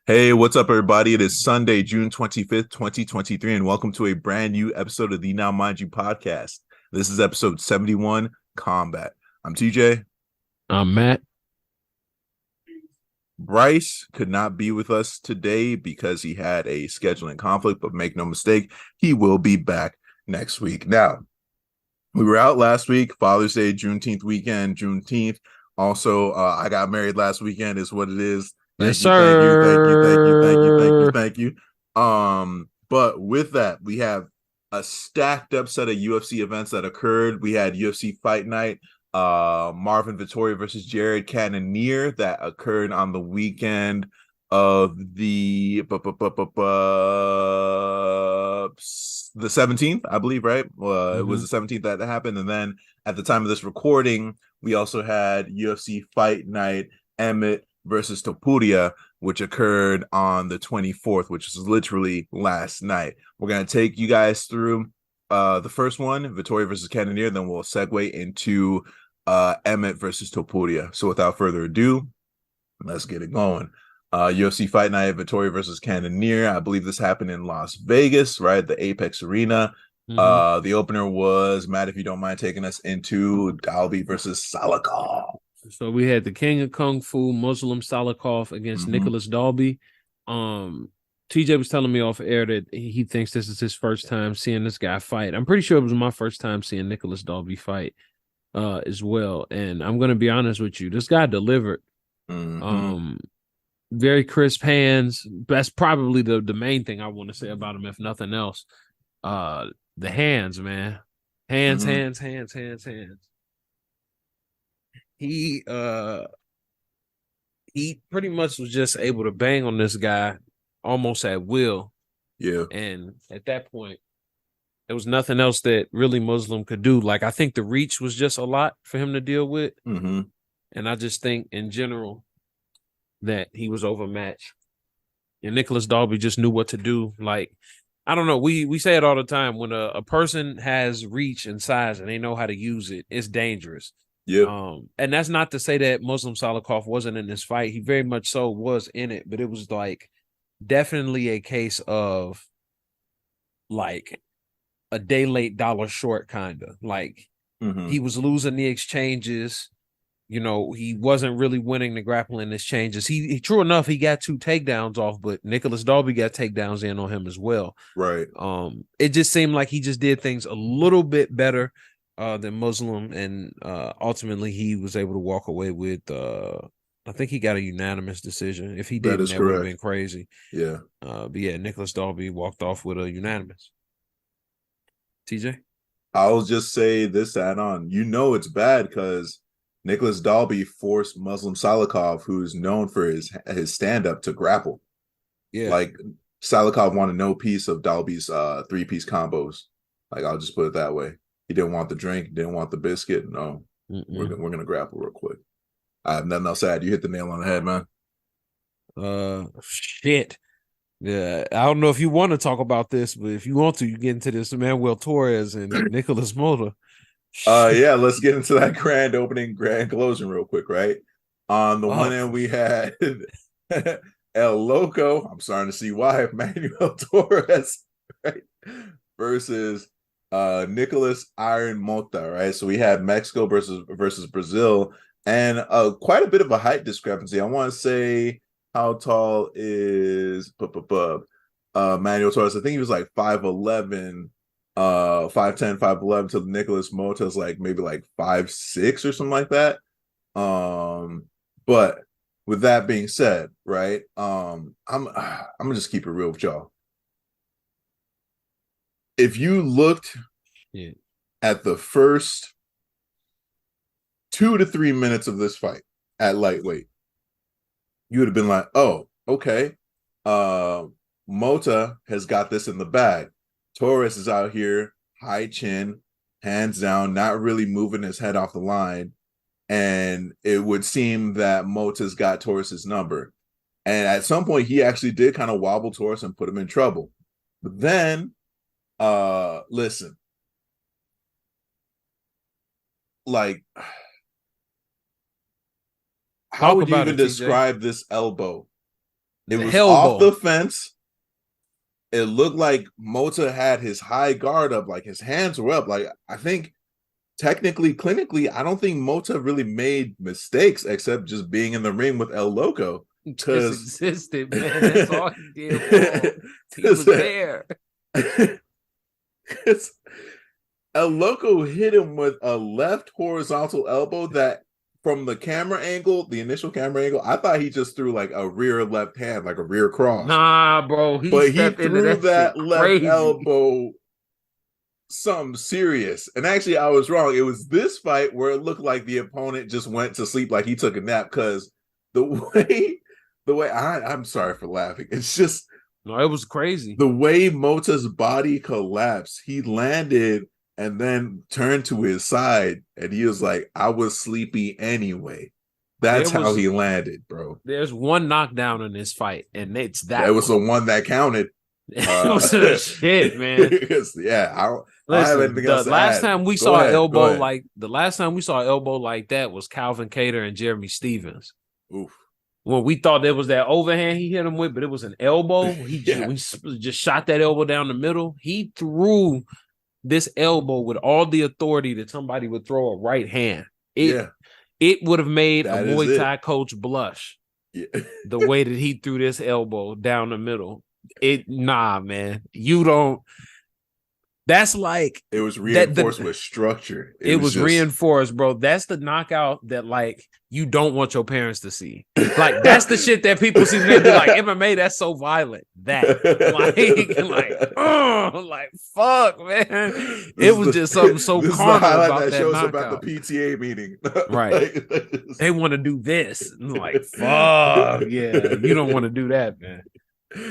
Hey, what's up, everybody? It is Sunday, June 25th, 2023, and welcome to a brand new episode of the Now Mind You podcast. This is episode 71, Combat. I'm TJ. Matt. Bryce could not be with us today because he had a scheduling conflict, but make no mistake, he will be back next week. Now, we were out last week, Father's Day, Juneteenth weekend, Juneteenth. Also, I got married last weekend, is what it is. Yes, Thank you, thank you, thank you, thank you, thank you, thank you, sir. thank you. But with that, we have a stacked up set of UFC events that occurred. We had UFC Fight Night, Marvin Vettori versus Jared Cannonier that occurred on the weekend of the 17th, I believe, right? It was the 17th that happened. And then at the time of this recording, we also had UFC Fight Night, Emmett versus Topuria, which occurred on the 24th, which is literally last night. We're going to take you guys through the first one, Vettori versus Cannonier, then we'll segue into Emmett versus Topuria. So without further ado, let's get it going. UFC Fight Night, Vettori versus Cannonier. I believe this happened in Las Vegas, right? The Apex Arena. The opener was, Matt, if you don't mind taking us into Dalby versus Salikov. So we had the King of Kung Fu, Muslim Salikov against Nicholas Dalby. TJ was telling me off air that he thinks this is his first time seeing this guy fight. I'm pretty sure it was my first time seeing Nicholas Dalby fight as well. And I'm going to be honest with you. This guy delivered. Very crisp hands. That's probably the main thing I want to say about him, if nothing else. The hands, man. Hands. He pretty much was just able to bang on this guy almost at will. Yeah. And at that point, there was nothing else that really Muslim could do. Like, I think the reach was just a lot for him to deal with. And I just think in general that he was overmatched. And Nicholas Dalby just knew what to do. Like, I don't know. We say it all the time. When a person has reach and size and they know how to use it, it's dangerous. Yeah. And that's not to say that Muslim Salikov wasn't in this fight. He very much so was in it, but it was like definitely a case of like a day late, dollar short, kind of. Like he was losing the exchanges. You know, he wasn't really winning the grappling exchanges. He true enough, he got 2 takedowns off, but Nicholas Dalby got takedowns in on him as well. Right. It just seemed like he just did things a little bit better than Muslim, and ultimately he was able to walk away with I think he got a unanimous decision. If he didn't, that would have been crazy. Yeah. But yeah, Nicholas Dalby walked off with a unanimous. TJ? I'll just say this add on. You know it's bad because Nicholas Dalby forced Muslim Salikov, who's known for his stand-up, to grapple. Yeah. Like Salikov wanted no piece of Dalby's 3-piece combos. Like, I'll just put it that way. He didn't want the drink, didn't want the biscuit. No. We're gonna grapple real quick. I have nothing else to add. You hit the nail on the head, man. Shit. Yeah, I don't know if you want to talk about this, but if you want to, you get into this Manuel Torres and Nicholas Mota. Yeah, let's get into that grand opening, grand closing real quick, right? On the one end, we had El Loco. I'm starting to see why Manuel Torres, right, versus Nicholas Iron Mota, right? So we had Mexico versus Brazil, and quite a bit of a height discrepancy. I want to say, how tall is Manuel Torres? I think he was like 5'11", 5'10", 5'11", to Nicholas Mota's like maybe like 5'6" or something like that. But with that being said, right, I'm gonna just keep it real with y'all. If you looked at the first 2 to 3 minutes of this fight at lightweight, you would have been like, oh, okay. Mota has got this in the bag. Torres is out here, high chin, hands down, not really moving his head off the line. And it would seem that Mota's got Torres's number. And at some point, he actually did kind of wobble Torres and put him in trouble. But then, listen, like, how would you even describe this elbow It was off elbow. the fence. It looked like Mota had his high guard up, like his hands were up. Like I think technically, clinically, I don't think Mota really made mistakes except just being in the ring with El Loco. Just existed, man. That's all he did wrong. He was there. El Loco hit him with a left horizontal elbow that from the camera angle, the initial camera angle, I thought he just threw like a rear left hand, like a rear cross. Nah, bro. But he threw that left crazy. elbow something serious. And actually, I was wrong. It was this fight where it looked like the opponent just went to sleep like he took a nap because the way I'm sorry for laughing. It's just no, it was crazy. The way Mota's body collapsed, he landed and then turned to his side, and he was like, I was sleepy anyway. That's how he landed, bro. There's one knockdown in this fight, and it's that. It was the one that counted. It was shit, man. Yeah, I have anything else to add. The last time we saw elbow like that was Calvin Kattar and Jeremy Stevens. Oof. When we thought there was that overhand he hit him with, but it was an elbow. We just shot that elbow down the middle. He threw this elbow with all the authority that somebody would throw a right hand. It would have made a Muay Thai coach blush. Yeah. The way that he threw this elbow down the middle. Man. You don't. That's like it was reinforced with structure. It was reinforced, bro. That's the knockout that like you don't want your parents to see. Like that's the shit that people see. They be like MMA. That's so violent. That like fuck, man. It was just something so carnal about that shows knockout. About the PTA meeting, right? They want to do this. Like fuck, yeah. You don't want to do that, man.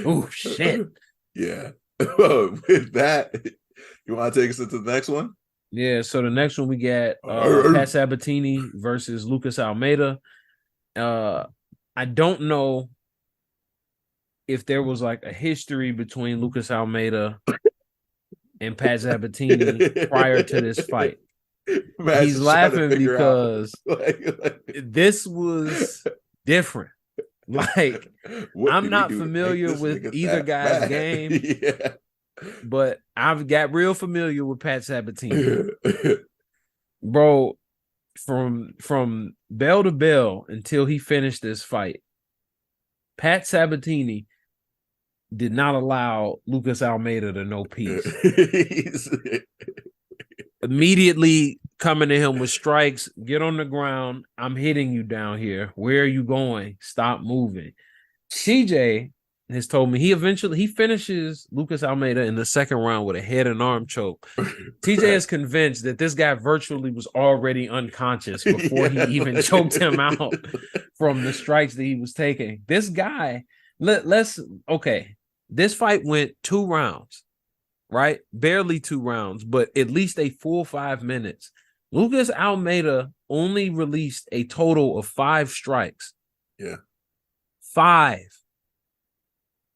Oh shit. Yeah. With that. You want to take us into the next one? Yeah, so the next one we got Pat Sabatini versus Lucas Almeida. I don't know if there was like a history between Lucas Almeida and Pat Sabatini prior to this fight. He's laughing because this was different. Like, I'm not familiar with either guy's game. Yeah. But I've got real familiar with Pat Sabatini. Bro, from bell to bell until he finished this fight, Pat Sabatini did not allow Lucas Almeida to know peace. Immediately coming to him with strikes, get on the ground. I'm hitting you down here. Where are you going? Stop moving. TJ has told me he finishes Lucas Almeida in the second round with a head and arm choke. TJ is convinced that this guy virtually was already unconscious before he even choked him out from the strikes that he was taking. This guy, this fight went 2 rounds, right? Barely 2 rounds, but at least a full 5 minutes. Lucas Almeida only released a total of 5 strikes. Yeah. 5.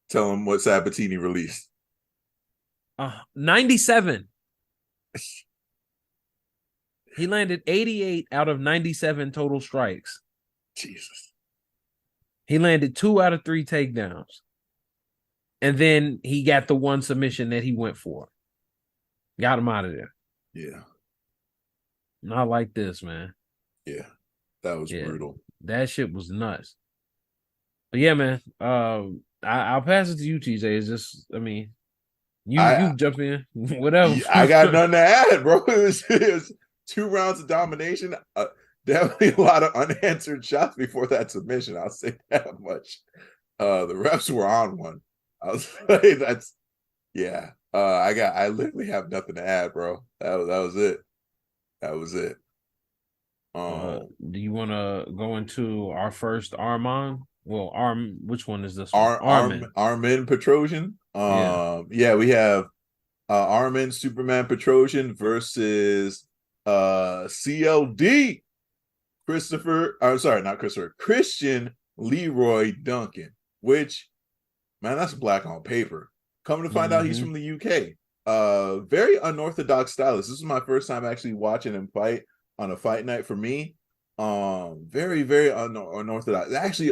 Tell him what Sabatini released. 97. He landed 88 out of 97 total strikes. Jesus. He landed 2 out of 3 takedowns. And then he got the one submission that he went for. Got him out of there. Yeah. Not like this, man. Yeah. That was brutal. That shit was nuts. But yeah, man. I'll pass it to you, TJ. It's just, you jump in, whatever. I got nothing to add, bro. It was 2 rounds of domination. Definitely a lot of unanswered shots before that submission. I'll say that much. The refs were on one. I was like, I literally have nothing to add, bro. That was it. That was it. Do you want to go into our first Armand? Well, which one is this? Armin Petrosian. We have Armin Superman Petrosian versus CLD Christian Leroy Duncan, which, man, that's black on paper. Coming to find out he's from the UK. Very unorthodox stylist. This is my first time actually watching him fight on a fight night for me. Very, very unorthodox. Actually,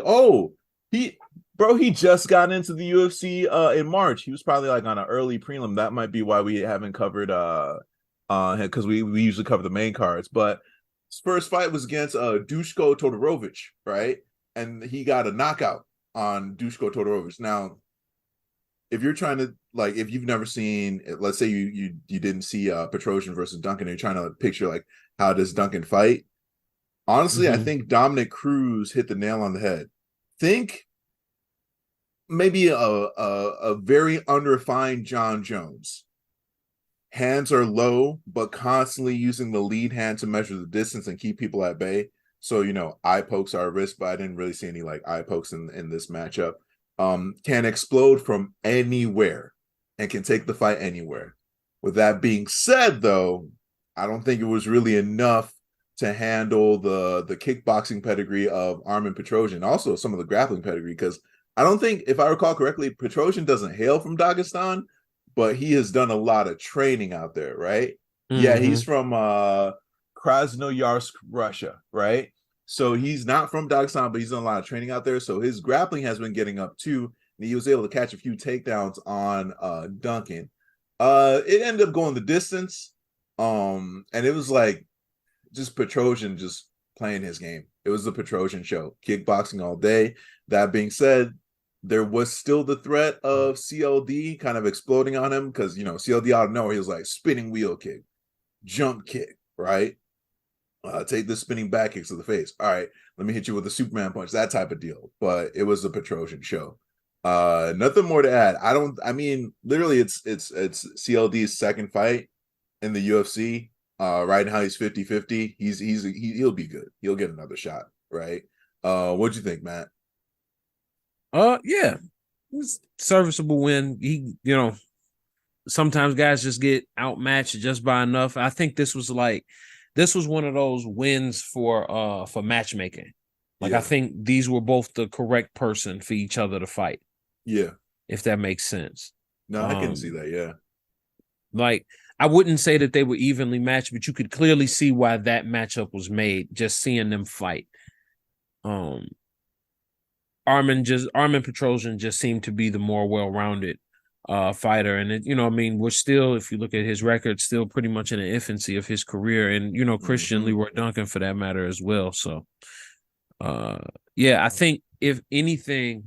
Bro, he just got into the UFC in March. He was probably like on an early prelim. That might be why we haven't covered because we usually cover the main cards. But his first fight was against Dushko Todorovic, right? And he got a knockout on Dushko Todorovic. Now, if you're trying to like, if you've never seen, let's say you didn't see Petrosian versus Duncan, and you're trying to picture like how does Duncan fight? Honestly, I think Dominic Cruz hit the nail on the head. Think maybe a very unrefined John Jones. Hands are low, but constantly using the lead hand to measure the distance and keep people at bay. So, eye pokes are a risk, but I didn't really see any like eye pokes in this matchup. Can explode from anywhere and can take the fight anywhere. With that being said, though, I don't think it was really enough to handle the kickboxing pedigree of Armen Petrosian, also some of the grappling pedigree, because I don't think, if I recall correctly, Petrosian doesn't hail from Dagestan, but he has done a lot of training out there, right? Yeah, he's from Krasnoyarsk, Russia, right? So he's not from Dagestan, but he's done a lot of training out there. So his grappling has been getting up too. And he was able to catch a few takedowns on Duncan. It ended up going the distance. And it was like just Petrosian just playing his game. It was the Petrosian show, kickboxing all day. That being said, there was still the threat of CLD kind of exploding on him because, CLD out of nowhere, he was like spinning wheel kick, jump kick, right? Take the spinning back kicks to the face. All right, let me hit you with a Superman punch, that type of deal. But it was the Petrosian show. Nothing more to add. Literally it's CLD's second fight in the UFC. Right now he's 50-50. He'll be good. He'll get another shot, right? What'd you think, Matt? Yeah, it was serviceable win. He, sometimes guys just get outmatched just by enough. I think this was one of those wins for matchmaking. I think these were both the correct person for each other to fight. Yeah, if that makes sense. No, I can see that. Yeah, I wouldn't say that they were evenly matched, but you could clearly see why that matchup was made just seeing them fight. Armen Petrosian just seemed to be the more well-rounded fighter. And, we're still, if you look at his record, still pretty much in the infancy of his career. And, Christian Leroy Duncan for that matter as well. So, I think if anything,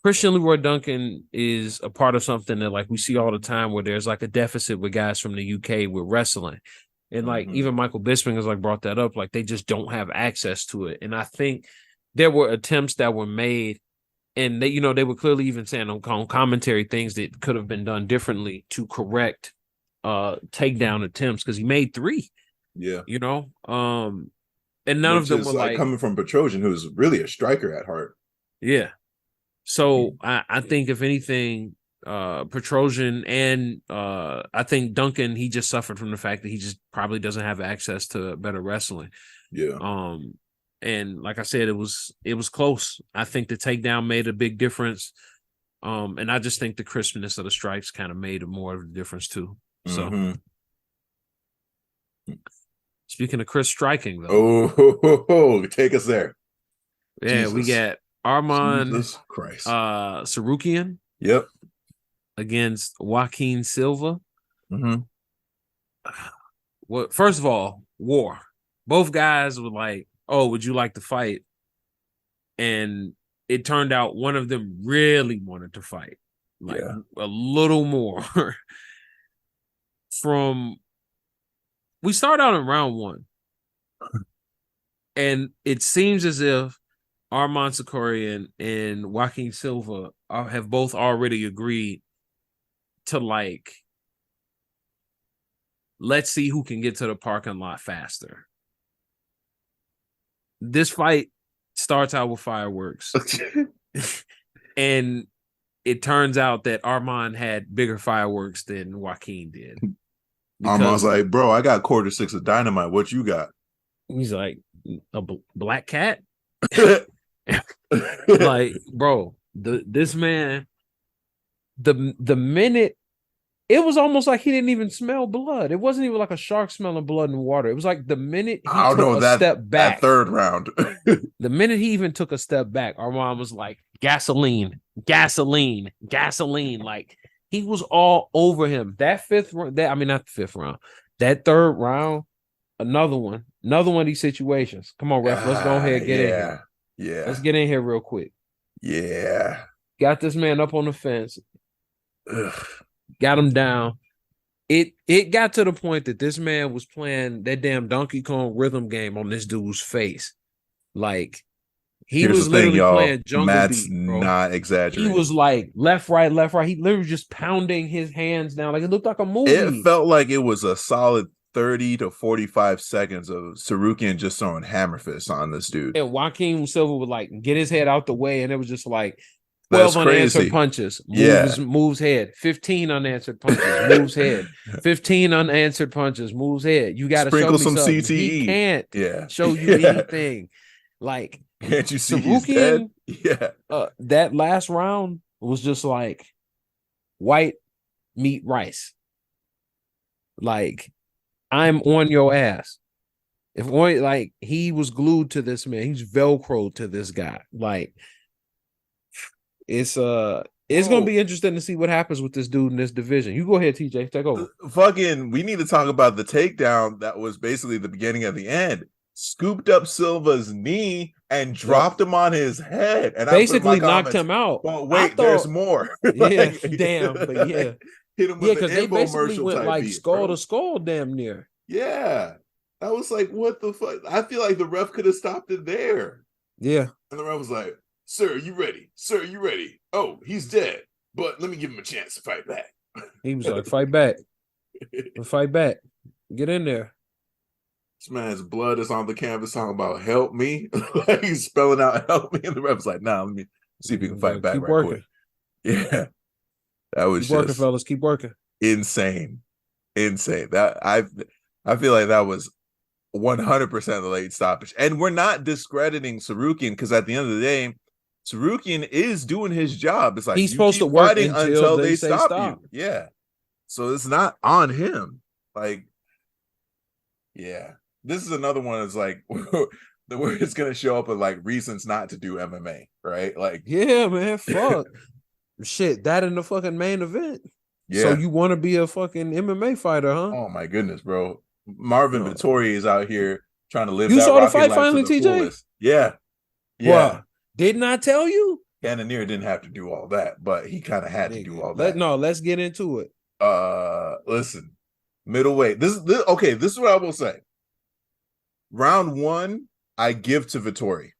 Christian Leroy Duncan is a part of something that we see all the time where there's a deficit with guys from the UK with wrestling. And even Michael Bisping has brought that up. They just don't have access to it. And I think there were attempts that were made, and they were clearly even saying on commentary things that could have been done differently to correct takedown attempts, because he made 3. Yeah. And none of them were coming from Petrosian, who's really a striker at heart. Yeah. So I think if anything, Petrosian and I think Duncan, he just suffered from the fact that he just probably doesn't have access to better wrestling. Yeah. And like I said, it was close. I think the takedown made a big difference. And I just think the crispness of the strikes kind of made more of a difference too. So speaking of crisp striking though. Take us there. Yeah, Jesus. We got Arman Sarukian. Yep. Against Joaquin Silva. Well, first of all, war. Both guys were like, "Oh, would you like to fight?" And it turned out one of them really wanted to fight, a little more. We start out in round 1, and it seems as if Arman Sarukian and Joaquin Silva have both already agreed to let's see who can get to the parking lot faster. This fight starts out with fireworks. And it turns out that Arman had bigger fireworks than Joaquin did. Arman's like, bro, I got 1/4 of dynamite. What you got? He's like, a black cat? Bro, this man, the minute It was almost like he didn't even smell blood. It wasn't even like a shark smelling blood in water. It was like the minute he I don't took know a step back, that third round. the minute he even took a step back, our mom was like, gasoline, gasoline, gasoline. Like he was all over him. That fifth round, not the fifth round, that third round, another one of these situations. Come on, ref, let's go ahead and get in here. Yeah. Let's get in here real quick. Yeah. Got this man up on the fence. Ugh. Got him down. It got to the point that this man was playing that damn Donkey Kong rhythm game on this dude's face. Like he Here's was the thing, literally y'all. playing Jungle Matt's Beat, bro. not exaggerating. He was like left, right, left, right. He literally just pounding his hands down. Like it looked like a movie. It felt like it was a solid 30 to 45 seconds of Sarukian just throwing hammer fists on this dude. And Joaquin Silva would like get his head out the way, and it was just like 12 unanswered punches, moves head. 15 unanswered punches, moves head. 15 unanswered punches, moves head. You got to show me some something. CTE. He can't show you anything. Like, can't you see his head? Yeah. That last round was just like white meat rice. Like, I'm on your ass. He was glued to this man. He's Velcro to this guy. Like, it's gonna be interesting to see what happens with this dude in this division. You go ahead, TJ, take over. We need to talk about the takedown that was basically the beginning of the end. Scooped up Silva's knee and dropped him on his head, and basically knocked him out. Well, wait, there's more. Yeah, damn, but yeah, hit him with because they basically went like skull to skull, damn near. Yeah, I was like, what the fuck? I feel like the ref could have stopped it there. Yeah, and the ref was like, Sir, you ready? Sir, you ready? Oh, he's dead, but let me give him a chance to fight back. He was like, fight back. Fight back. Get in there. This man's blood is on the canvas talking about help me. Like he's spelling out help me. And the ref's like, nah, let me see if he can fight back keep right working. quick. Yeah. That was keep working, fellas. Keep working. Insane. That I feel like that was 100% the late stoppage. And we're not discrediting Sarukian because at the end of the day, Sarukian is doing his job. It's like he's supposed to work until they stop you. Yeah. So it's not on him. Like, yeah. This is another one that's like where it's gonna show up with like reasons not to do MMA, right? Like, yeah, man, fuck. Shit, that in the fucking main event. Yeah. So you want to be a fucking MMA fighter, huh? Oh my goodness, bro. Marvin Vettori is out here trying to live. You saw the fight finally, TJ? Fullest. Yeah. Well, didn't I tell you? Cannonier didn't have to do all that, but he kind of had to do all that. Let's get into it. Listen, middleweight. This is what I will say. Round one, I give to Vettori.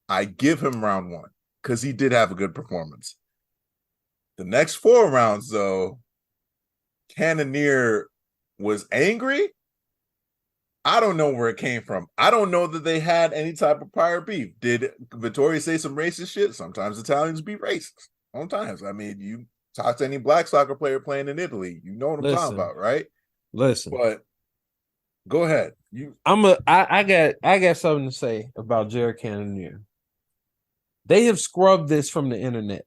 I give him round one because he did have a good performance. The next 4 rounds, though, Cannonier was angry. I don't know where it came from. I don't know that they had any type of prior beef. Did Vettori say some racist shit? Sometimes Italians be racist. Sometimes. I mean, you talk to any black soccer player playing in Italy, you know what I'm talking about, right? Listen. But go ahead. I got something to say about Jared Cannonier. They have scrubbed this from the internet.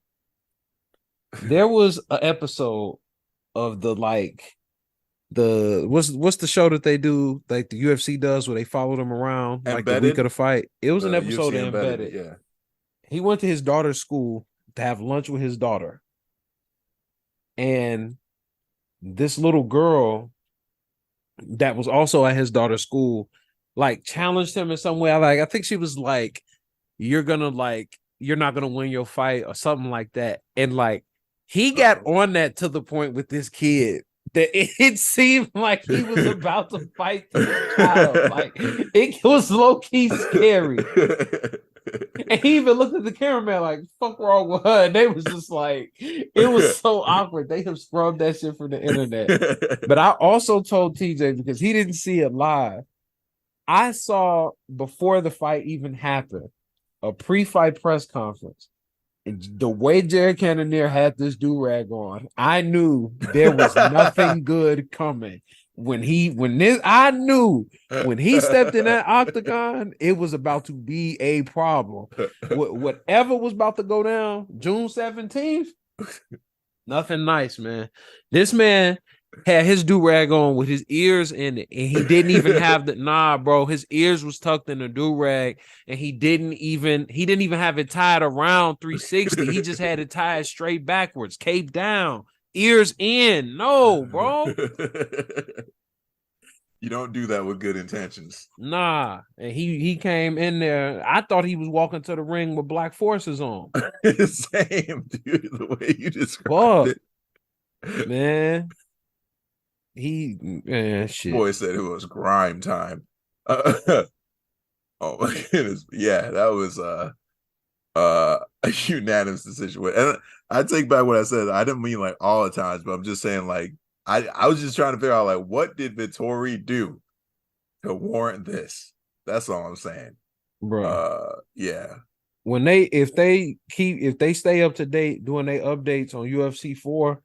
There was an episode of what's the show that they do, like the UFC does, where they follow them around like the week of the fight. It was an episode of Embedded. Yeah. He went to his daughter's school to have lunch with his daughter. And this little girl that was also at his daughter's school, like challenged him in some way. I think she was like, you're not gonna win your fight or something like that. And like he got on that to the point with this kid that it seemed like he was about to fight the child. Like it was low-key scary. And he even looked at the cameraman like, fuck wrong with her? And they was just like, it was so awkward. They have scrubbed that shit from the internet. But I also told TJ, because he didn't see it live, I saw before the fight even happened, a pre-fight press conference. And the way Jared Cannonier had this do-rag on, I knew there was nothing good coming. I knew when he stepped in that octagon, it was about to be a problem. Whatever was about to go down June 17th, nothing nice, man. This man had his do-rag on with his ears in it, and he didn't even have bro. His ears was tucked in the do-rag, and he didn't even have it tied around 360. He just had it tied straight backwards, cape down, ears in. No, bro. You don't do that with good intentions. Nah. And he came in there. I thought he was walking to the ring with black forces on. Same, dude. The way you described it. Man. Shit. Boy said it was grime time. Oh my goodness. Yeah, that was a unanimous decision. And I take back what I said. I didn't mean like all the times, but I'm just saying like I was just trying to figure out like what did Vettori do to warrant this? That's all I'm saying. Bro. Yeah. When if they stay up to date doing their updates on UFC 4,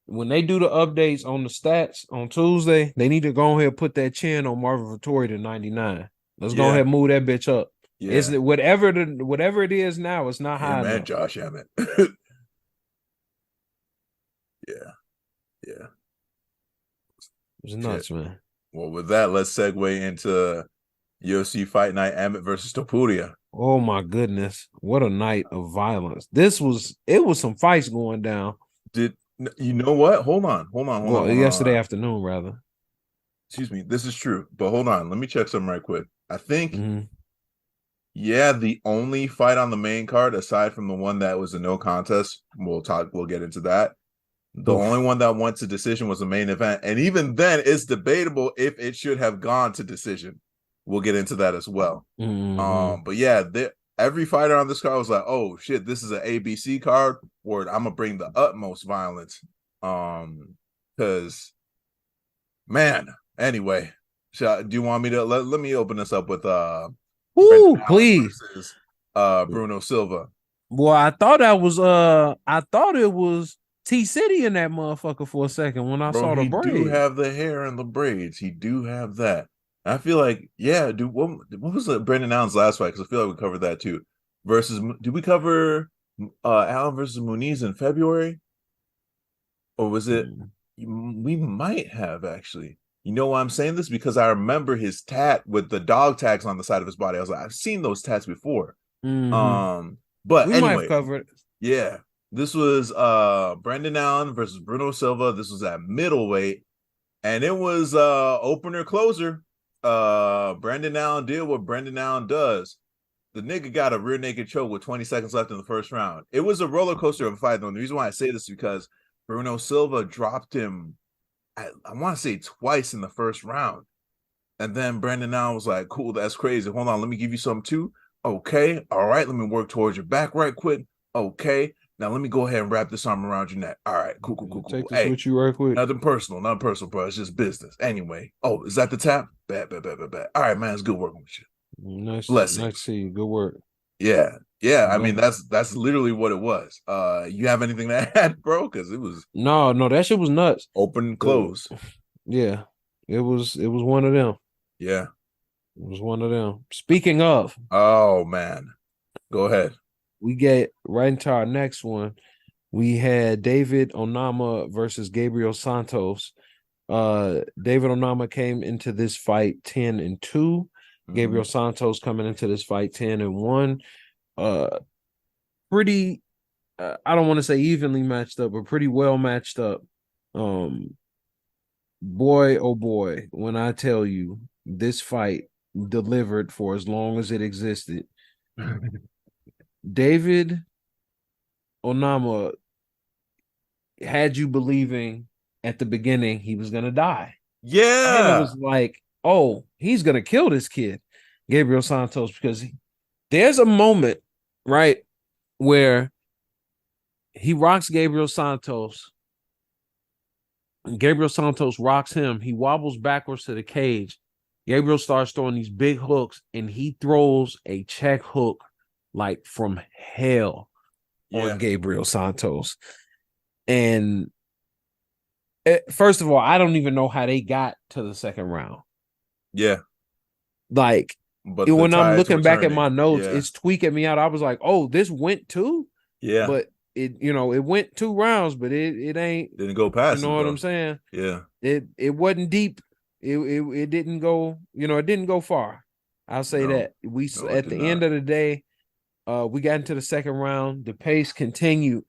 when they do the updates on the stats on Tuesday, they need to go ahead and put that chin on Marvin Vettori to 99. Let's go ahead and move that bitch up. Yeah. It's whatever it is now, it's not high enough. Josh Emmett. Yeah. It's nuts, man. Well, with that, let's segue into UFC Fight Night Emmett versus Topuria. Oh my goodness. What a night of violence. It was some fights going down. You know what? Hold on. Yesterday afternoon, rather. Excuse me. This is true, but hold on. Let me check something right quick. I think, the only fight on the main card, aside from the one that was a no contest, we'll get into that. The only one that went to decision was the main event, and even then, it's debatable if it should have gone to decision. We'll get into that as well. But yeah, every fighter on this card was like, "Oh shit, this is an ABC card, or I'm gonna bring the utmost violence." Because, man. Anyway, do you want me to let me open this up with please, versus Bruno Silva? Well, I thought it was T City in that motherfucker for a second when I saw the braids. He do have the hair and the braids. He do have that. I feel like, yeah, dude. What was Brendan Allen's last fight? Because I feel like we covered that too. Did we cover Allen versus Muniz in February, or was it? We might have actually. You know why I'm saying this? Because I remember his tat with the dog tags on the side of his body. I was like, I've seen those tats before. But anyway, might have covered it. Yeah. This was Brendan Allen versus Bruno Silva. This was at middleweight, and it was opener closer. Brendan Allen did what Brendan Allen does. The nigga got a rear naked choke with 20 seconds left in the first round. It was a roller coaster of a fight, though. And the reason why I say this is because Bruno Silva dropped him, I want to say twice in the first round. And then Brendan Allen was like, cool, that's crazy. Hold on, let me give you some too. Okay, all right, let me work towards your back right quick. Okay, now let me go ahead and wrap this arm around your neck. All right, cool. Take this with you right quick. Nothing personal, bro. It's just business. Anyway, is that the tap? Bad. All right, man, it's good working with you. Nice to see you. Good work. Yeah. I mean, that's literally what it was. You have anything to add, bro? Because it was no, that shit was nuts. Open, close. Yeah, it was one of them. Yeah, it was one of them. Speaking of, oh man, go ahead. We get right into our next one. We had David Onama versus Gabriel Santos. David Onama came into this fight 10-2. Gabriel Santos coming into this fight 10-1. Pretty, I don't want to say evenly matched up, but pretty well matched up. Boy, oh boy, when I tell you this fight delivered for as long as it existed. David Onama had you believing at the beginning he was gonna die. Yeah, and it was like, oh, he's gonna kill this kid, Gabriel Santos, because there's a moment, right, where he rocks Gabriel Santos. Gabriel Santos rocks him. He wobbles backwards to the cage. Gabriel starts throwing these big hooks, and he throws a check hook like from hell on Gabriel Santos. And first of all, I don't even know how they got to the second round. Yeah. Like, but when I'm looking back at my notes, it's tweaking me out. I was like, oh, this went too? Yeah. But it went 2 rounds, but it ain't Didn't go you past know him what though. I'm saying? Yeah. It wasn't deep. It didn't go, it didn't go far. I'll say No. that. We No, it at did the end not. of the day, we got into the second round, the pace continued,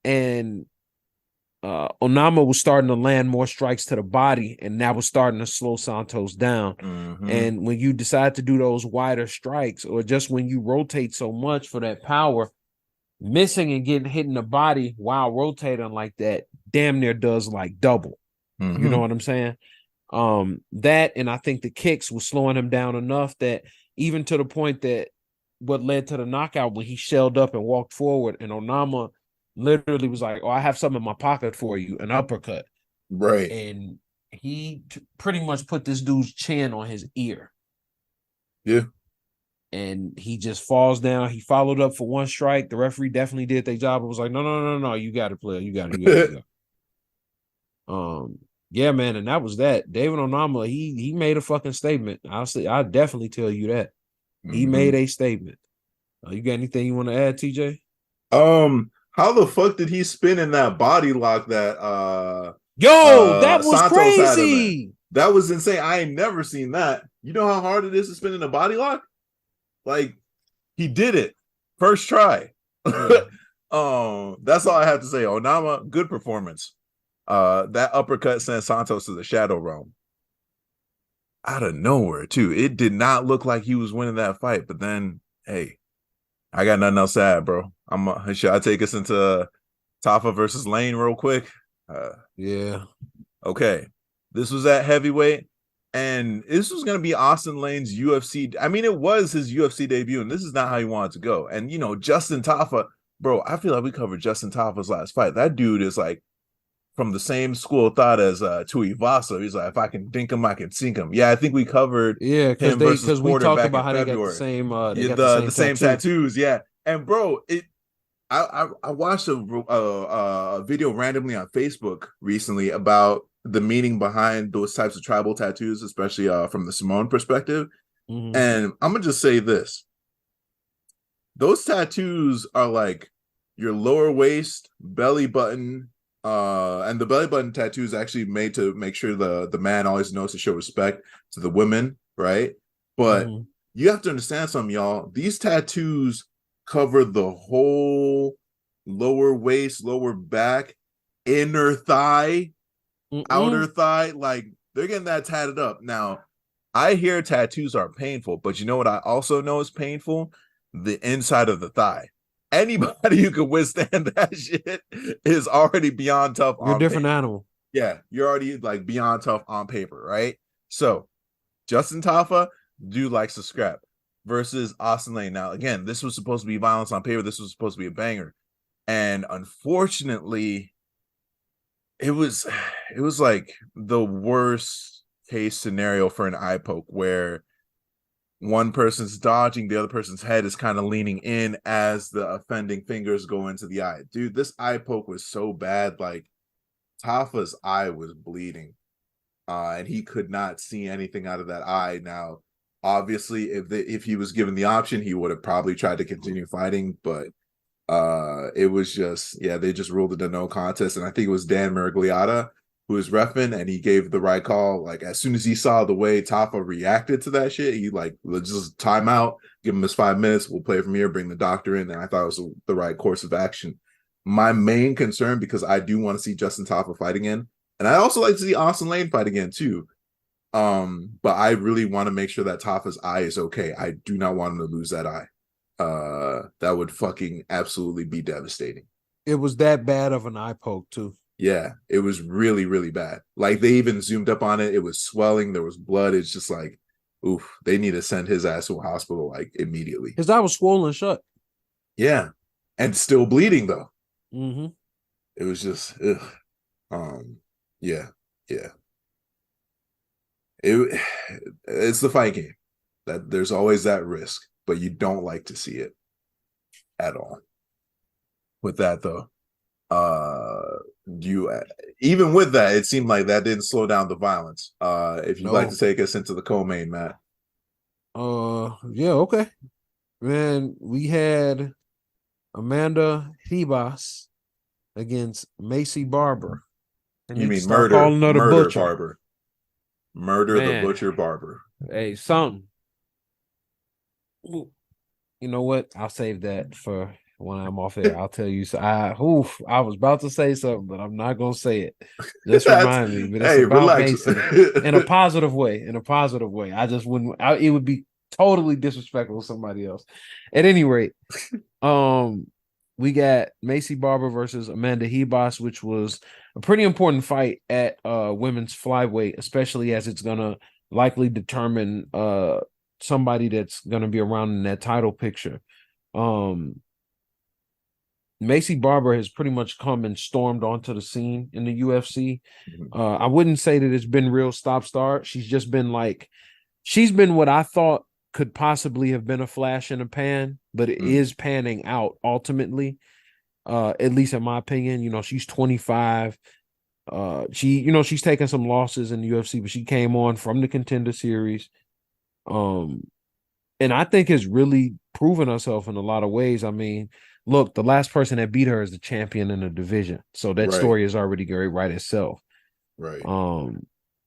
and Onama was starting to land more strikes to the body, and that was starting to slow Santos down. Mm-hmm. And when you decide to do those wider strikes, or just when you rotate so much for that power, missing and getting hit in the body while rotating like that damn near does like double. You know Mm-hmm. what I'm saying? That, and I think the kicks was slowing him down enough that even to the point that what led to the knockout when he shelled up and walked forward, and Onama literally was like, "Oh, I have something in my pocket for you," an uppercut, Right. and he pretty much put this dude's chin on his ear. Yeah. And he just falls down. He followed up for one strike. The referee definitely did their job. It was like, no, you got it, player. You got it. Yeah, man, and that was that. David Onama, he made a fucking statement. I'll definitely tell you that. He Mm-hmm. made a statement. You got anything you want to add, TJ? How the fuck did he spin in that body lock that Yo, that was Santos had him in? crazy. That was insane. I ain't never seen that. You know how hard it is to spin in a body lock? Like, he did it. First try. Yeah. That's all I have to say. Onama, good performance. That uppercut sent Santos to the shadow realm. Out of nowhere, too. It did not look like he was winning that fight, but then, hey, I got nothing else to add, bro. Should I take us into Tafa versus Lane real quick? Yeah. Okay. This was at heavyweight, and this was going to be Austin Lane's UFC. I mean, it was his UFC debut, and this is not how he wanted to go. And, Justin Tafa, bro, I feel like we covered Justin Tafa's last fight. That dude is like from the same school of thought as Tuivasa. He's like, if I can dink him, I can sink him. Yeah, I think we covered Yeah, him versus because we Porter talked back in about how they got the February. same they Yeah, got the the same same tattoo. tattoos, yeah. And bro, I watched a video randomly on Facebook recently about the meaning behind those types of tribal tattoos, especially from the Samoan perspective. Mm-hmm. And I'm gonna just say this: those tattoos are like your lower waist, belly button, and the belly button tattoo is actually made to make sure the man always knows to show respect to the women, right? But Mm-hmm. you have to understand something, y'all. These tattoos cover the whole lower waist, lower back, inner thigh, outer thigh. Like, they're getting that tatted up. Now, I hear tattoos are painful, but you know what I also know is painful? The inside of the thigh. Anybody who can withstand that shit is already beyond tough You're a on different paper. animal. Yeah, you're already like beyond tough on paper, right? So, Justin Tafa, dude likes to scrap versus Austin Lane. Now, again, this was supposed to be violence on paper. This was supposed to be a banger. And unfortunately, it was like the worst case scenario for an eye poke where one person's dodging, the other person's head is kind of leaning in as the offending fingers go into the eye. Dude, this eye poke was so bad. Like, Tafa's eye was bleeding, and he could not see anything out of that eye. Now, obviously, if he was given the option, he would have probably tried to continue fighting, but it was just, yeah, they just ruled it a no contest. And I think it was Dan Miragliotta who was reffing, and he gave the right call. Like, as soon as he saw the way Tafa reacted to that shit, he like, let's just time out, give him his 5 minutes, we'll play from here, bring the doctor in. And I thought it was the right course of action. My main concern, because I do want to see Justin Tafa fight again, and I also like to see Austin Lane fight again too. But I really want to make sure that Tafa's eye is okay. I do not want him to lose that eye. That would fucking absolutely be devastating. It was that bad of an eye poke too. Yeah, it was really, really bad. Like, they even zoomed up on it. It was swelling. There was blood. It's just like, oof, they need to send his ass to a hospital like immediately. His eye was swollen shut. Yeah, and still bleeding though. Mm-hmm. It was just, ugh. Yeah. It's the fight game. That there's always that risk, but you don't like to see it at all. With that though, you even with that, it seemed like that didn't slow down the violence. If you'd like to take us into the co-main, Matt. Yeah, okay. Man, we had Amanda Hebas against Macy Barber. I You need to mean start calling her the murder butcher. Barber. Murder the Man, Butcher Barber. hey, something. You know what? I'll save that for when I'm off air. I'll tell you. So I was about to say something, but I'm not gonna say it. Just remind me. But it's Hey, about relax. Macy in a positive way. In a positive way. I just wouldn't. It would be totally disrespectful to somebody else. At any rate, we got Macy Barber versus Amanda Hebas, which was a pretty important fight at women's flyweight, especially as it's gonna likely determine somebody that's gonna be around in that title picture. Macy Barber has pretty much come and stormed onto the scene in the UFC. I wouldn't say that it's been real stop-start. She's just been she's been what I thought could possibly have been a flash in the pan, but it is panning out ultimately. At least in my opinion, she's 25. She's taken some losses in the UFC, but she came on from the Contender Series. And I think has really proven herself in a lot of ways. I mean, look, the last person that beat her is the champion in the division. So that story is already very right itself. Right.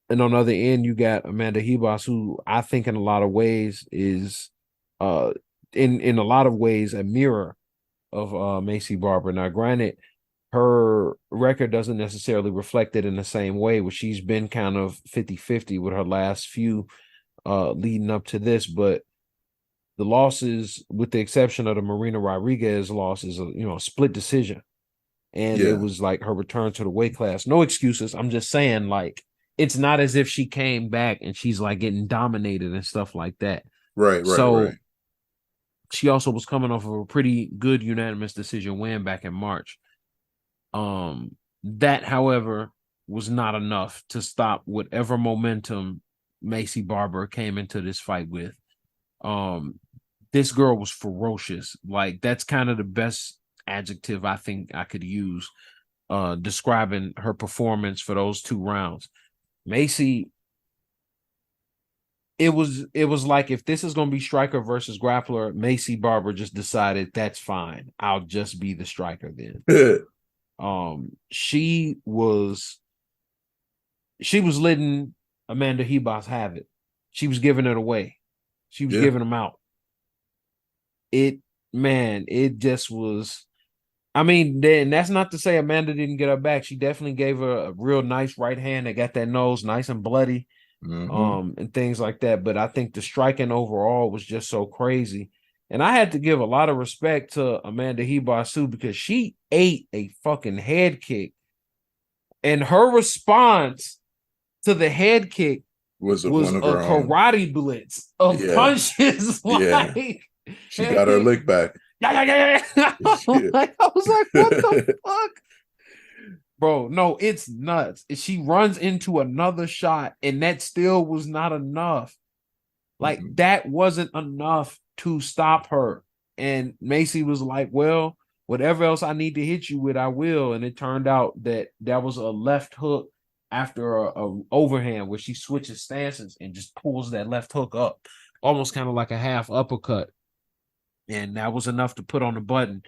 And on the other end, you got Amanda Hebas, who I think in a lot of ways is in a lot of ways a mirror of Macy Barber. Now, granted, her record doesn't necessarily reflect it in the same way, where she's been kind of 50-50 with her last few leading up to this, but the losses, with the exception of the Marina Rodriguez loss, is a split decision. And it was like her return to the weight class. No excuses. I'm just saying, it's not as if she came back and she's getting dominated and stuff like that. Right. She also was coming off of a pretty good unanimous decision win back in March. That, however, was not enough to stop whatever momentum Macy Barber came into this fight with. This girl was ferocious. That's kind of the best adjective I think I could use describing her performance for those 2 rounds. Macy, it was like, if this is going to be striker versus grappler, Macy Barber just decided that's fine. I'll just be the striker then. She was letting Amanda Hebas have it. She was giving it away. She was giving them out. It just was. I mean, then that's not to say Amanda didn't get her back. She definitely gave her a real nice right hand that got that nose nice and bloody, and things like that. But I think the striking overall was just so crazy. And I had to give a lot of respect to Amanda Hebas too, because she ate a fucking head kick. And her response to the head kick was a karate blitz of punches. She got her lick back. I was like, what the fuck? Bro, no, it's nuts. She runs into another shot, and that still was not enough. That wasn't enough to stop her. And Macy was like, well, whatever else I need to hit you with, I will. And it turned out that was a left hook after a overhand, where she switches stances and just pulls that left hook up, almost kind of like a half uppercut. And that was enough to put on the button,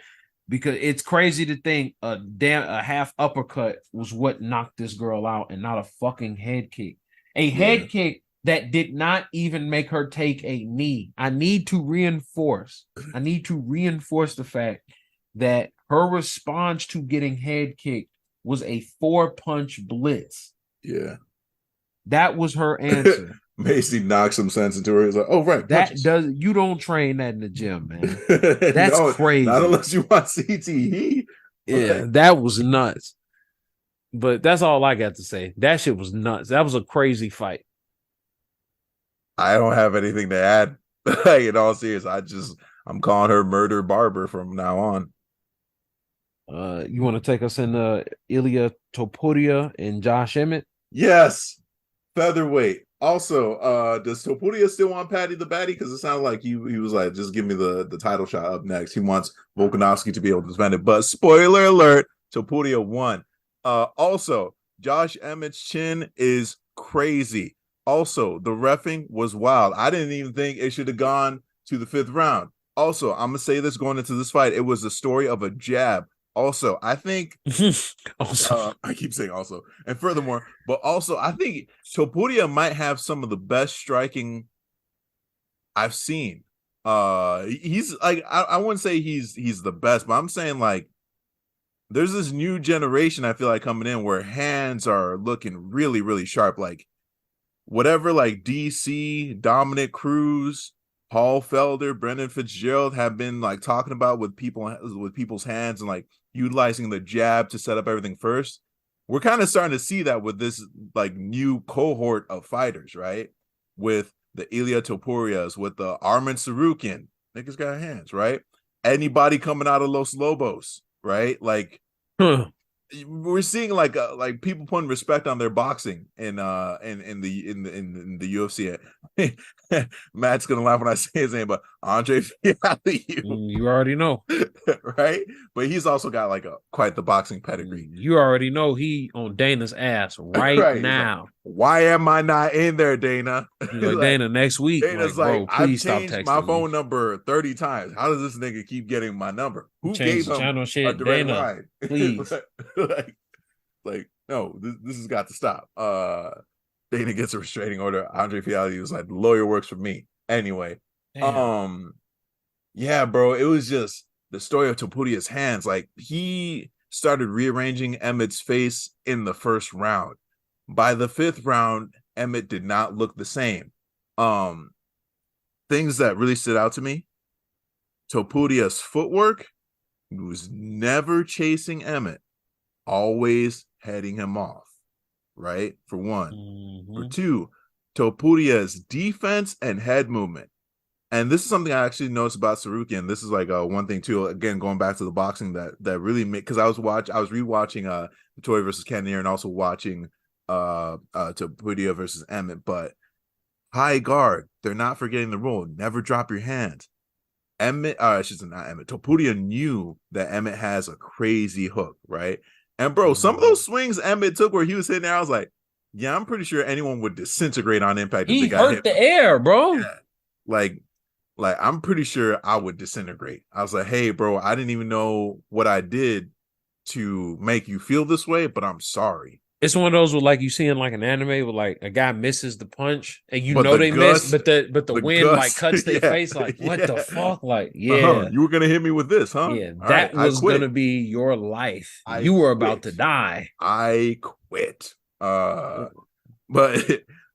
because it's crazy to think a half uppercut was what knocked this girl out, and not a fucking head kick. A head kick that did not even make her take a knee. I need to reinforce the fact that her response to getting head kicked was a 4-punch blitz. Yeah. That was her answer. Macy knocked some sense into her. He's like, oh, right. You don't train that in the gym, man. That's crazy. Not unless you want CTE. Yeah, that was nuts. But that's all I got to say. That shit was nuts. That was a crazy fight. I don't have anything to add. In all seriousness, I'm calling her Murder Barber from now on. You want to take us into Ilia Topuria and Josh Emmett? Yes. Featherweight. Also, does Topuria still want Patty the Batty? Because it sounded like he was like, just give me the title shot up next. He wants Volkanovski to be able to defend it. But spoiler alert, Topuria won. Also, Josh Emmett's chin is crazy. Also, the reffing was wild. I didn't even think it should have gone to the 5th round. Also, I'm gonna say this going into this fight, it was the story of a jab. Also, I think Also, I keep saying also, and furthermore, but also I think Topuria might have some of the best striking I've seen. He's like I wouldn't say he's the best, but I'm saying like there's this new generation I feel like coming in where hands are looking really, really sharp. Like whatever like DC, Dominic Cruz, Paul Felder, Brendan Fitzgerald have been like talking about with people's hands and like utilizing the jab to set up everything first. We're kind of starting to see that with this like new cohort of fighters, right? With the Ilya Topurias, with the Armin Sarukian, niggas got hands, right? Anybody coming out of Los Lobos, right? Like we're seeing like people putting respect on their boxing in the UFC. Matt's gonna laugh when I say his name, but Andre Fialho, you already know, right? But he's also got like quite the boxing pedigree. You already know he on Dana's ass right Right? now. Like, why am I not in there, Dana? He's like, Dana, next week. Dana's like, bro, I've please stop changed texting my me. phone number 30 times. How does this nigga keep getting my number? Who Change gave him channel shit, a direct Dana, line? please. like, no, this has got to stop. Dana gets a restraining order. Andre Fialho was like, the lawyer works for me. Anyway, Damn. yeah, bro, it was just the story of Topuria's hands. Like he started rearranging Emmett's face in the first round. By the fifth round, Emmett did not look the same. Things that really stood out to me: Topuria's footwork. He was never chasing Emmett, always heading him off. Right? For one. Mm-hmm. For two, Topuria's defense and head movement. And this is something I actually noticed about Sarukian. This is like one thing too. Again, going back to the boxing that really made, because I was rewatching Vettori versus Cannonier and also watching Topuria versus Emmett. But high guard, they're not forgetting the rule. Never drop your hands. Emmett, I should say not Emmett. Topuria knew that Emmett has a crazy hook, right? And bro, some of those swings Emmett took where he was hitting there, I was like, yeah, I'm pretty sure anyone would disintegrate on impact. He hurt the air, bro. Yeah. Like I'm pretty sure I would disintegrate. I was like, hey, bro, I didn't even know what I did to make you feel this way, but I'm sorry. It's one of those with like you see in like an anime where like a guy misses the punch and you But know the they gust, missed, but the wind gust, like cuts their yeah, face. Like, what the fuck? Like, you were gonna hit me with this, huh? Yeah, All that right, was gonna be your life. You were about to die. I quit. But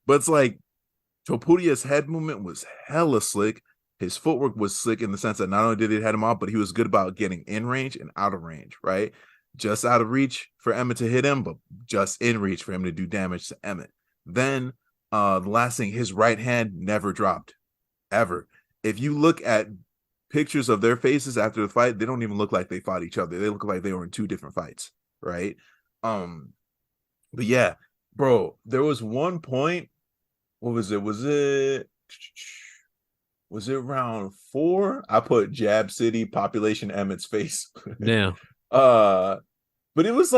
it's like Topuria's head movement was hella slick. His footwork was slick in the sense that not only did he head him off, but he was good about getting in range and out of range, right? Just out of reach for Emmett to hit him, but just in reach for him to do damage to Emmett. Then the last thing, his right hand never dropped, ever. If you look at pictures of their faces after the fight, they don't even look like they fought each other. They look like they were in two different fights, right? But yeah, bro, there was one point. What was it? Was it round 4? I put Jab City population Emmett's face. Damn. But it was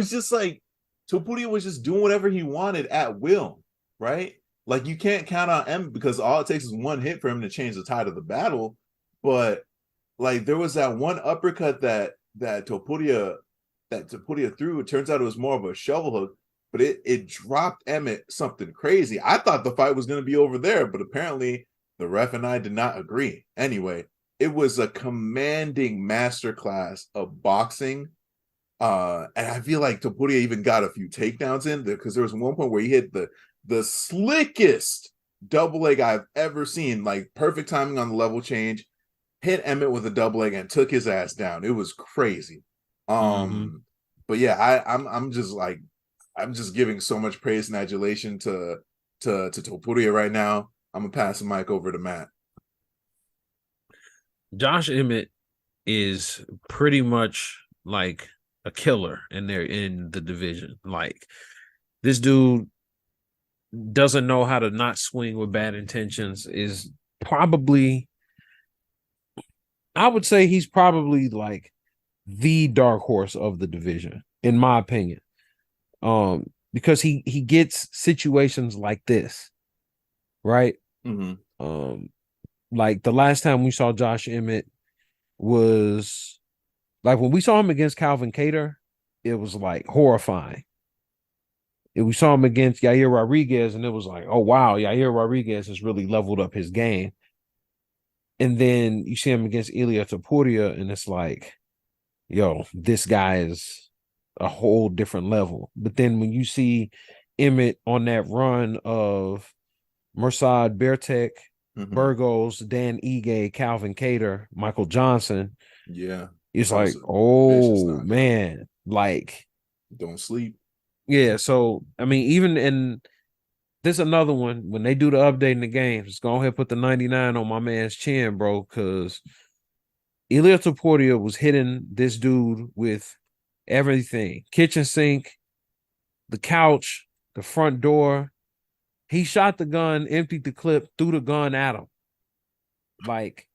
just like Topuria was just doing whatever he wanted at will, right? Like you can't count on Emmett because all it takes is one hit for him to change the tide of the battle. But like there was that one uppercut that Topuria threw. It turns out it was more of a shovel hook, but it dropped Emmett something crazy. I thought the fight was going to be over there, but apparently the ref and I did not agree. Anyway, it was a commanding masterclass of boxing. And I feel like Topuria even got a few takedowns in there because there was one point where he hit the slickest double leg I've ever seen, like perfect timing on the level change, hit Emmett with a double leg and took his ass down. It was crazy. But yeah, I'm just giving so much praise and adulation to Topuria right now. I'm gonna pass the mic over to Matt. Josh Emmett is pretty much like a killer in the division. Like this dude doesn't know how to not swing with bad intentions. Is probably, I would say he's probably like the dark horse of the division, in my opinion. Because he gets situations like this, right? Like the last time we saw Josh Emmett was like when we saw him against Calvin Kattar, it was like horrifying. And we saw him against Yair Rodriguez, and it was like, oh wow, Yair Rodriguez has really leveled up his game. And then you see him against Ilia Topuria, and it's like, yo, this guy is a whole different level. But then when you see Emmett on that run of Mirsad Bertek, Burgos, Dan Ige, Calvin Kattar, Michael Johnson, yeah, it's like, oh man, like don't sleep. Yeah, so I mean, even in this another one, when they do the update in the game, just go ahead and put the 99 on my man's chin, bro, because Ilia Topuria was hitting this dude with everything. Kitchen sink, the couch, the front door. He shot the gun, emptied the clip, threw the gun at him. Like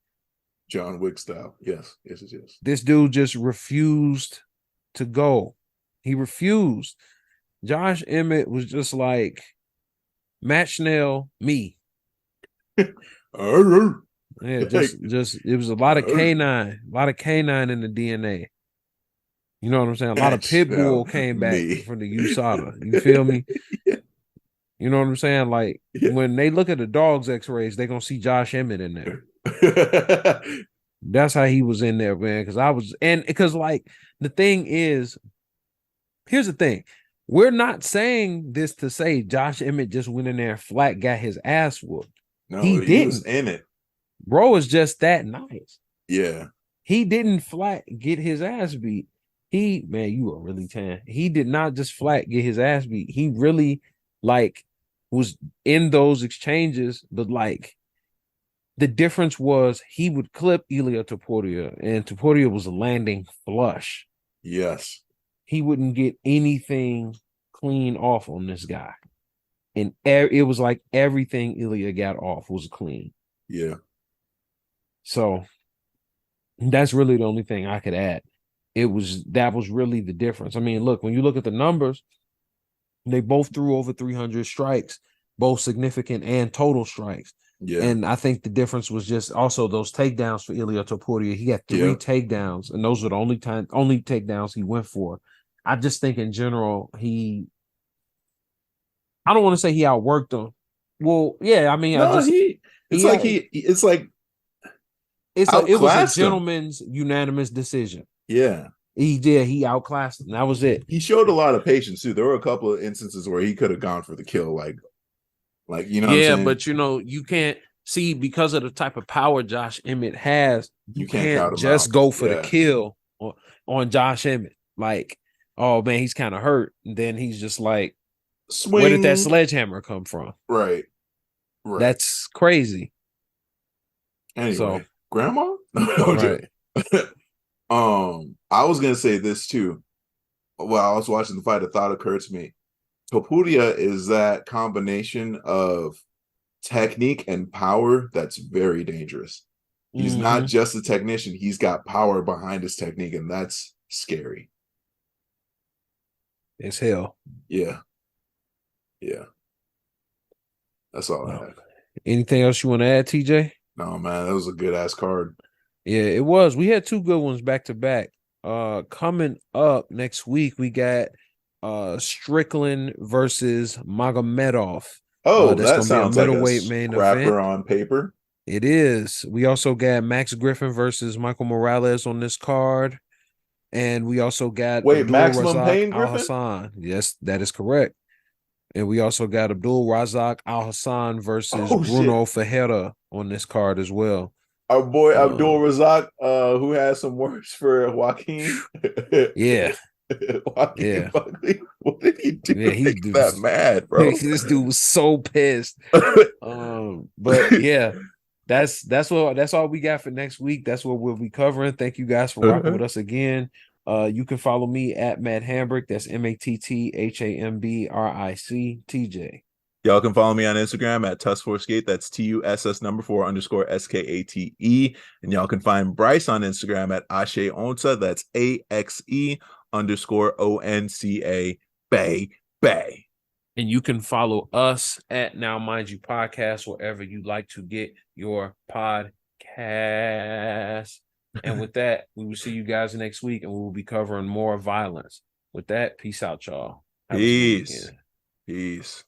John Wick style. Yes. This dude just refused to go. He refused. Josh Emmett was just like Matt Schnell, me. Yeah, just it was a lot of canine in the DNA. You know what I'm saying? A lot of pit bull came back from the USADA. You feel me? Yeah. You know what I'm saying? Like when they look at the dog's X-rays, they're gonna see Josh Emmett in there. That's how he was in there, man. Because like the thing is, here's the thing. We're not saying this to say Josh Emmett just went in there and flat got his ass whooped. No, he didn't. Was in it. Bro is just that nice. Yeah. He didn't flat get his ass beat. Man, you are really tan. He did not just flat get his ass beat. He really like was in those exchanges, but like the difference was he would clip Ilia Topuria, and Topuria was landing flush. Yes. He wouldn't get anything clean off on this guy. And it was like everything Ilia got off was clean. Yeah. So that's really the only thing I could add. That was really the difference. I mean, look, when you look at the numbers, they both threw over 300 strikes, both significant and total strikes. Yeah. And I think the difference was just also those takedowns for Ilia Topuria. He had 3 takedowns, and those were the only takedowns he went for. I just think in general, I don't want to say he outworked him. Well, yeah, I mean, it was a gentleman's unanimous decision. Yeah. He outclassed him. That was it. He showed a lot of patience too. There were a couple of instances where he could have gone for the kill, like you know. Yeah, but you can't see because of the type of power Josh Emmett has. You can't just go for the kill on Josh Emmett. Like, oh man, he's kind of hurt, and then he's just like, swing. Where did that sledgehammer come from? Right. That's crazy. Anyway, so, grandma. Right. I was gonna say this too. While I was watching the fight, a thought occurred to me. Topuria is that combination of technique and power that's very dangerous. He's not just a technician; he's got power behind his technique, and that's scary. It's hell. Yeah. That's all I have. Anything else you want to add, TJ? No, man, that was a good ass card. Yeah, it was. We had 2 good ones back to back. Coming up next week, we got Strickland versus Magomedov. Oh, that sounds like a main event on paper. It is. We also got Max Griffin versus Michael Morales on this card. And we also got Maximum Pain Griffin? Al-Hassan. Yes, that is correct. And we also got Abdul Razak Al-Hassan versus Bruno Ferreira on this card as well. Our boy Abdul Razak, who has some words for Joaquin. Yeah. Joaquin Buckley. What did he do? Yeah, he was that mad, bro. This dude was so pissed. But yeah, that's all we got for next week. That's what we'll be covering. Thank you guys for rocking with us again. You can follow me at Matt Hambrick. That's MattHambrick, TJ. Y'all can follow me on Instagram at Tuss4Skate. That's TUSS__SKATE. And y'all can find Bryce on Instagram at Axe Onca. That's AXE_ONCA. Bay. And you can follow us at Now Mind You Podcast wherever you like to get your podcast. And with that, we will see you guys next week, and we will be covering more violence. With that, peace out, y'all. Have a good Peace. weekend. Peace.